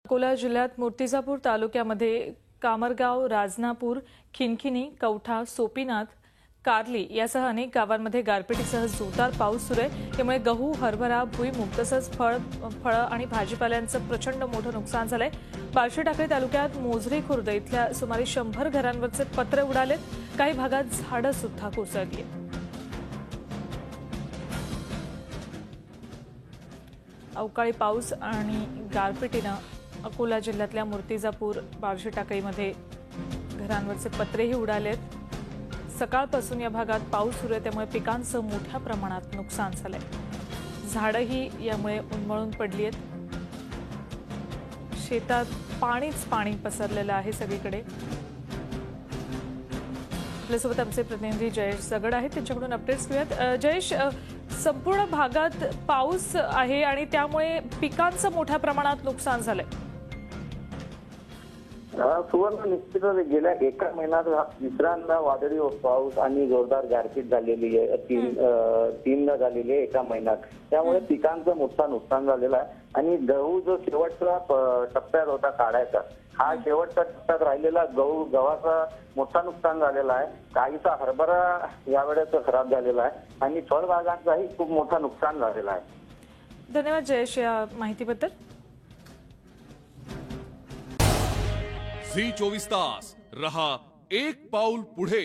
अकोला जिल्ह्यात मूर्तिजापूर तालुक्यामध्ये कामरगाव, राजनापूर, खिनखिनी, कवठा, सोपीनाथ, कार्ली यासह अनेक गावांमध्ये गारपिटीसह जोरदार पाऊस सुरू आहे। त्यामुळे गहू, हरभरा, भुईमूग तसंच फळं आणि भाजीपाल्यांचं प्रचंड मोठं नुकसान झालंय। बार्शी टाकळी तालुक्यात मोझरी खुर्द इथल्या सुमारे 100 घरांवरचे पत्रे उडालेत। काही भागात झाडं सुद्धा कोसळली। अवकाळी पाऊस आणि गारपिटीनं अकोला जिल्ह्यातल्या मूर्तिजापूर, बार्शी टाकळीमध्ये घरांवरचे पत्रेही उडालेत। सकाळपासून या भागात पाऊस सुरू आहे, त्यामुळे पिकांचं मोठ्या प्रमाणात नुकसान झालंय। झाडंही यामुळे उन्मळून पडली आहेत। शेतात पाणी पसरलेलं आहे सगळीकडे। आपल्यासोबत आमचे प्रतिनिधी जयेश जगड आहेत, त्यांच्याकडून अपडेट्स घेऊयात। जयेश, संपूर्ण भागात पाऊस आहे आणि त्यामुळे पिकांचं मोठ्या प्रमाणात नुकसान झालंय। सुवर्ण निश्चितच गेल्या एका महिन्यात तिसऱ्यांदा वादळी पाऊस आणि जोरदार गारपीट झालेली आहे। तीनदा झालेली आहे एका महिन्यात। त्यामुळे पिकांचं मोठं नुकसान झालेलं आहे आणि गहू जो शेवटच्या टप्प्यात होता काढायचा, हा शेवटच्या टप्प्यात राहिलेला गव्हाचा मोठा नुकसान झालेला आहे। काहीसा हरभरा यावेळेस खराब झालेला आहे आणि फळबागांचाही खूप मोठं नुकसान झालेलं आहे। धन्यवाद जयेश या माहितीबद्दल। झी 24 तास रहा एक पाऊल पुढे।